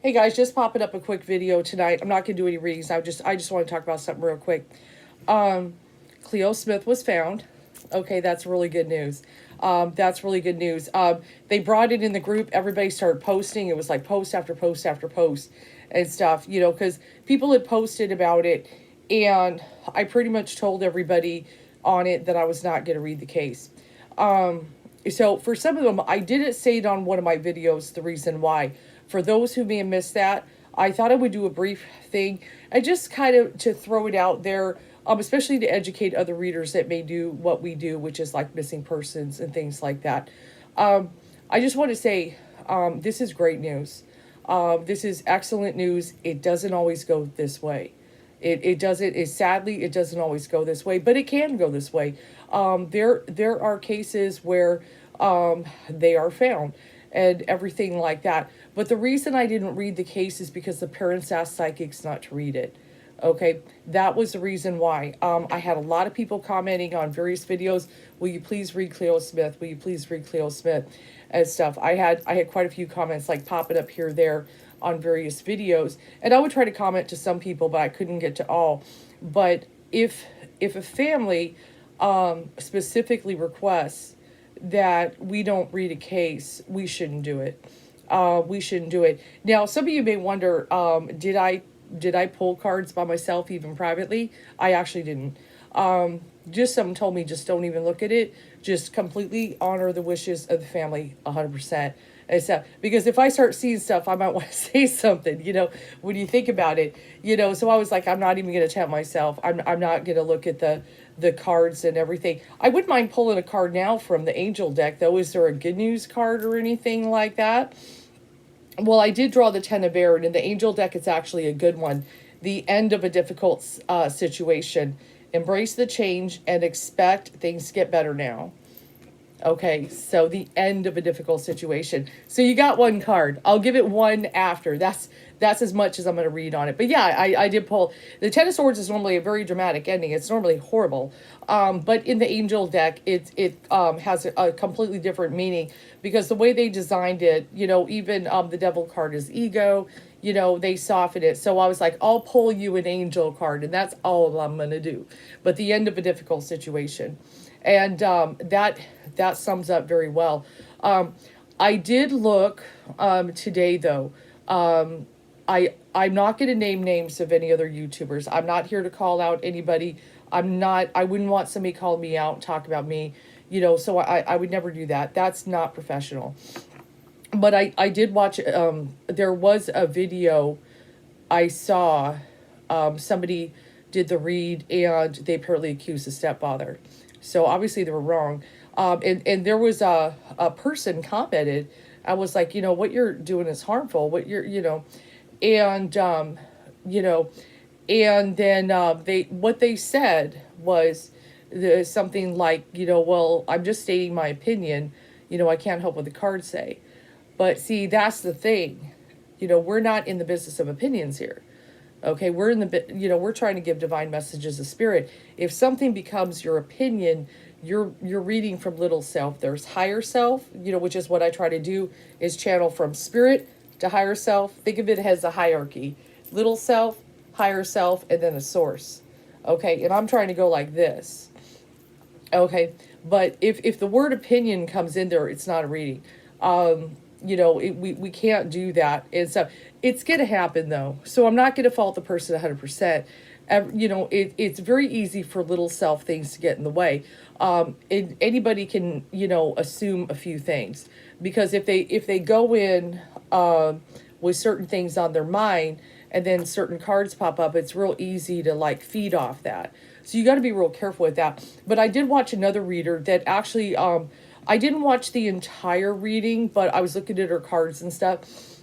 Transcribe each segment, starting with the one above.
Hey guys, just popping up a quick video tonight. I'm not gonna do any readings. I just want to talk about something real quick. Um, Cleo Smith was found. Okay, that's really good news. That's really good news. They brought it in the group. Everybody started posting. It was like post after post after post and stuff. Because people had posted about it, and I pretty much told everybody on it that I was not gonna read the case. So for some of them, I didn't say it on one of my videos, the reason why. For those who may have missed that, I thought I would do a brief thing and just kind of to throw it out there, especially to educate other readers that may do what we do, which is like missing persons and things like that. Um, I just want to say this is great news. This is excellent news. It doesn't always go this way. It doesn't. Sadly, it doesn't always go this way, but it can go this way. There are cases where they are found and everything like that. But the reason I didn't read the case is because the parents asked psychics not to read it. Okay, that was the reason why. I had a lot of people commenting on various videos. Will you please read Cleo Smith? Will you please read Cleo Smith? And stuff. I had quite a few comments like popping up here there on various videos, and I would try to comment to some people, but I couldn't get to all. But if a family specifically requests that we don't read a case, we shouldn't do it. We shouldn't do it. Now, some of you may wonder, did I pull cards by myself, even privately? I actually didn't. Just someone told me, just don't even look at it. Just completely honor the wishes of the family, 100%. And stuff. Because if I start seeing stuff, I might want to say something, when you think about it, so I was like, I'm not even going to tempt myself. I'm not going to look at the cards and everything. I wouldn't mind pulling a card now from the angel deck, though. Is there a good news card or anything like that? Well, I did draw the Ten of Air, and in the angel deck, it's actually a good one. The end of a difficult situation. Embrace the change and expect things to get better now. Okay, so the end of a difficult situation. So you got one card. I'll give it one after. That's as much as I'm going to read on it. But yeah, I did pull. The Ten of Swords is normally a very dramatic ending. It's normally horrible. But in the Angel deck, it has a completely different meaning because the way they designed it, even the Devil card is ego. They soften it. So I was like, I'll pull you an Angel card, and that's all I'm going to do. But the end of a difficult situation. And that sums up very well. I did look today, though. I'm not going to name names of any other YouTubers. I'm not here to call out anybody. I wouldn't want somebody calling me out and talk about me, so I would never do that. That's not professional. But I did watch, there was a video I saw, somebody did the read and they apparently accused the stepfather. So obviously they were wrong. And there was a person commented, I was like, what you're doing is harmful. And, and then what they said was something like, well, I'm just stating my opinion. I can't help what the cards say. But see, that's the thing. We're not in the business of opinions here. Okay, we're in we're trying to give divine messages of spirit. If something becomes your opinion, you're reading from little self. There's higher self, which is what I try to do, is channel from spirit to higher self. Think of it as a hierarchy. Little self, higher self, and then a source. Okay, and I'm trying to go like this. Okay, but if the word opinion comes in there, it's not a reading. We can't do that. And so it's going to happen, though. So I'm not going to fault the person 100%. It's very easy for little self things to get in the way. Anybody can, assume a few things. Because if they go in with certain things on their mind and then certain cards pop up, it's real easy to, feed off that. So you got to be real careful with that. But I did watch another reader that actually... I didn't watch the entire reading, but I was looking at her cards and stuff.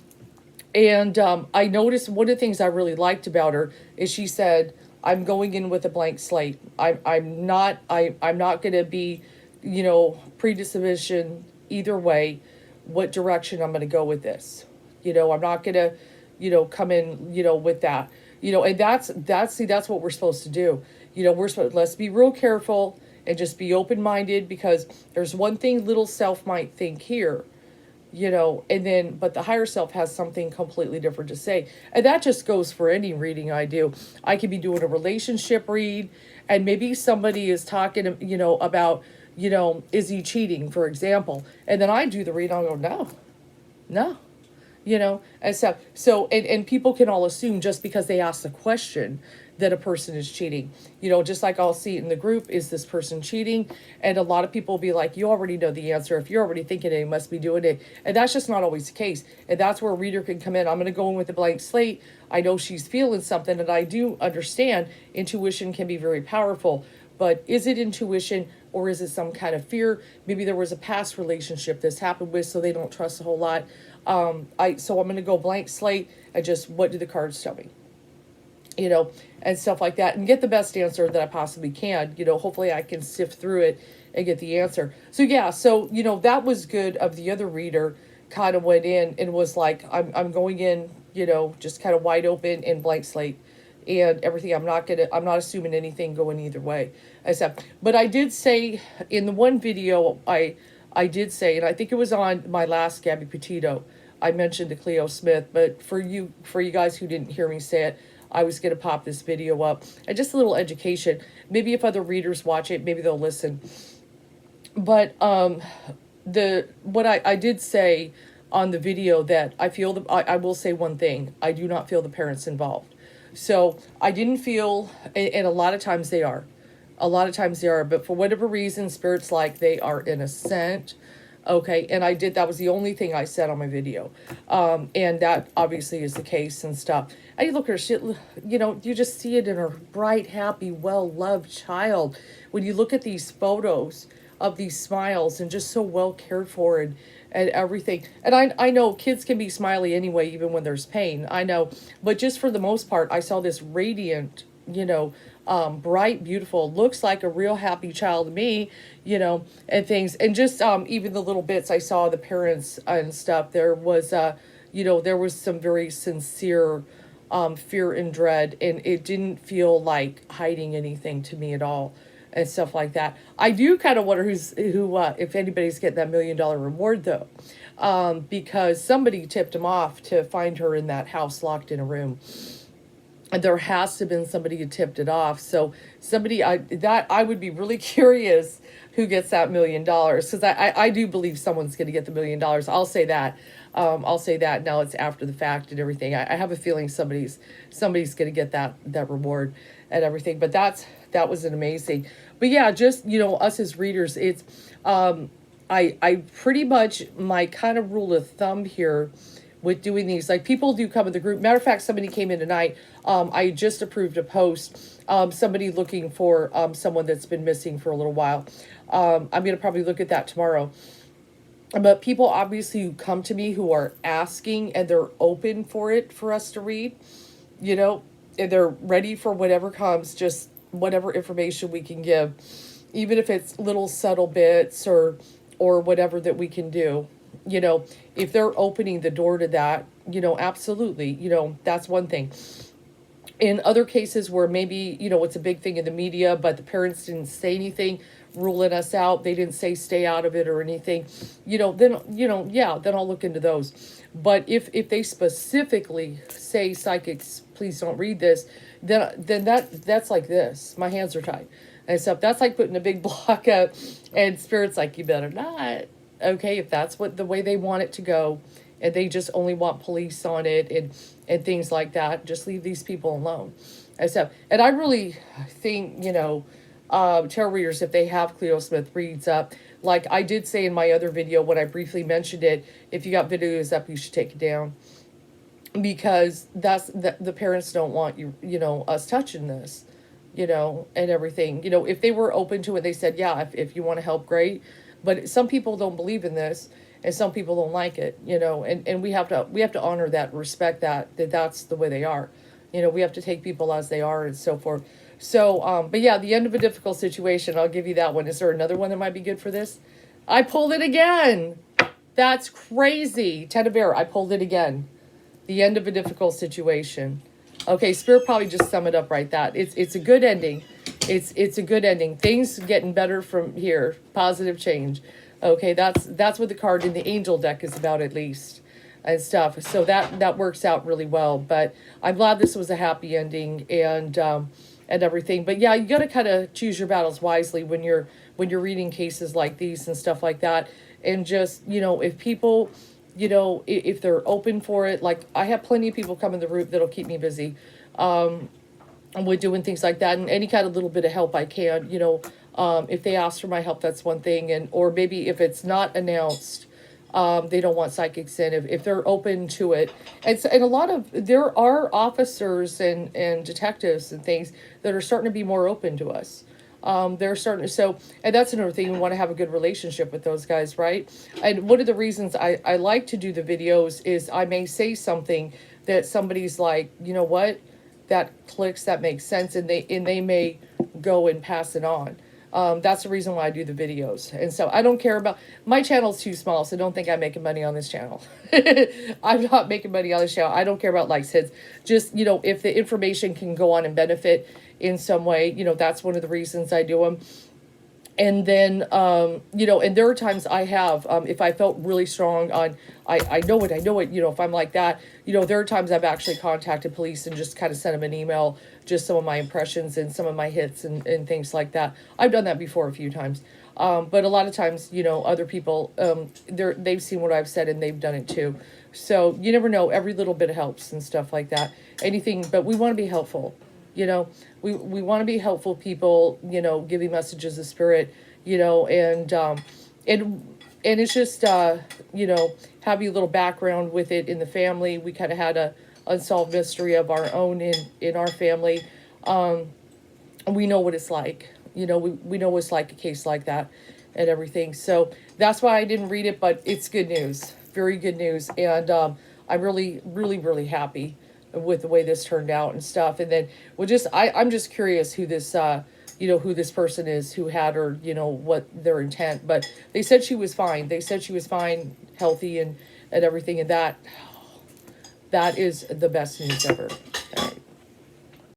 And I noticed one of the things I really liked about her is she said, I'm going in with a blank slate. I'm not going to be, predisposition either way, what direction I'm going to go with this. I'm not going to, come in, with that. And that's what we're supposed to do. Let's be real careful and just be open-minded, because there's one thing little self might think here, and then, but the higher self has something completely different to say. And that just goes for any reading I do. I could be doing a relationship read, and maybe somebody is talking, about, is he cheating, for example. And then I do the read, I'll go, no, no, and and people can all assume just because they ask the question that a person is cheating. Just like I'll see it in the group, is this person cheating? And a lot of people will be like, you already know the answer. If you're already thinking it, you must be doing it. And that's just not always the case. And that's where a reader can come in. I'm going to go in with a blank slate. I know she's feeling something, and I do understand intuition can be very powerful. But is it intuition, or is it some kind of fear? Maybe there was a past relationship this happened with, so they don't trust a whole lot. So I'm going to go blank slate and just, what do the cards tell me? And stuff like that, and get the best answer that I possibly can. Hopefully I can sift through it and get the answer. So yeah, that was good. Of the other reader kind of went in and was like, I'm going in, just kind of wide open and blank slate and everything. I'm not assuming anything going either way. But I did say in the one video, I did say, and I think it was on my last Gabby Petito, I mentioned to Cleo Smith, but for you guys who didn't hear me say it, I was going to pop this video up, and just a little education. Maybe if other readers watch it, maybe they'll listen. But what I did say on the video, that I feel I will say one thing: I do not feel the parents involved. So I didn't feel, and a lot of times they are, but for whatever reason, Spirit's like they are innocent. Okay, and that was the only thing I said on my video. And that obviously is the case and stuff. And you look at her, you just see it in her bright, happy, well-loved child. When you look at these photos of these smiles, and just so well cared for, and everything. And I know kids can be smiley anyway, even when there's pain. I know. But just for the most part, I saw this radiant, bright, beautiful, looks like a real happy child to me, and things. And just even the little bits I saw the parents and stuff, there was there was some very sincere fear and dread, and it didn't feel like hiding anything to me at all and stuff like that. I do kind of wonder if anybody's getting that $1 million reward though, because somebody tipped him off to find her in that house locked in a room. And there has to have been somebody who tipped it off. So I would be really curious who gets that $1 million, because I do believe someone's going to get the $1 million. I'll say that. Now it's after the fact and everything. I have a feeling somebody's going to get that reward and everything. But that was an amazing. But yeah, just us as readers, it's I pretty much, my kind of rule of thumb here with doing these, like, people do come in the group. Matter of fact, somebody came in tonight. I just approved a post. Somebody looking for someone that's been missing for a little while. I'm going to probably look at that tomorrow. But people obviously who come to me who are asking, and they're open for us to read, and they're ready for whatever comes, just whatever information we can give, even if it's little subtle bits or whatever that we can do. If they're opening the door to that, absolutely, that's one thing. In other cases where maybe, it's a big thing in the media, but the parents didn't say anything, ruling us out, they didn't say stay out of it or anything, then I'll look into those. But if they specifically say, psychics, please don't read this, then that's like this. My hands are tied. And stuff. That's like putting a big block up, and Spirit's like, you better not. Okay, if that's the way they want it to go, and they just only want police on it and things like that, just leave these people alone. And I really think, tarot readers, if they have Cleo Smith reads up, like I did say in my other video when I briefly mentioned it, if you got videos up, you should take it down, because the parents don't want us touching this, and everything. If they were open to it, they said, yeah, if you want to help, great. But some people don't believe in this, and some people don't like it, and we have to honor that, respect that's the way they are. We have to take people as they are and so forth. So, but yeah, the end of a difficult situation, I'll give you that one. Is there another one that might be good for this? I pulled it again. That's crazy. Ten of Air, I pulled it again. The end of a difficult situation. Okay, Spirit probably just sum it up right that. It's a good ending. It's a good ending. Things getting better from here. Positive change. Okay, that's what the card in the angel deck is about, at least, and stuff. So that works out really well. But I'm glad this was a happy ending, and everything. But yeah, you got to kind of choose your battles wisely when you're reading cases like these and stuff like that. And just, if people, if they're open for it, like I have plenty of people come in the room that'll keep me busy. And we're doing things like that, and any kind of little bit of help I can, if they ask for my help, that's one thing. And or maybe if it's not announced, they don't want psychics in, if they're open to it. And a lot of, there are officers and detectives and things that are starting to be more open to us. They're starting to, so, and that's another thing, we want to have a good relationship with those guys, right? And one of the reasons I like to do the videos is I may say something that somebody's like, you know what, that clicks, that makes sense, and they may go and pass it on. That's the reason why I do the videos. And so I don't care about, my channel's too small, so don't think I'm making money on this channel. I'm not making money on this channel. I don't care about likes, hits. Just, if the information can go on and benefit in some way, that's one of the reasons I do them. And then, and there are times I have, if I felt really strong on, I know it, if I'm like that, there are times I've actually contacted police and just kind of sent them an email, just some of my impressions and some of my hits and things like that. I've done that before a few times. But a lot of times, other people, they've seen what I've said and they've done it too. So you never know, every little bit helps and stuff like that. Anything, but we want to be helpful. We want to be helpful people, giving messages of spirit, and it's just, have a little background with it in the family. We kind of had a unsolved mystery of our own in our family. And we know what it's like, we know what it's like, a case like that and everything. So that's why I didn't read it, but it's good news, very good news. And, I'm really, really, really happy with the way this turned out and stuff. And then I'm just curious who this, who this person is who had her, what their intent, but they said she was fine. They said she was fine, healthy and everything. And that is the best news ever.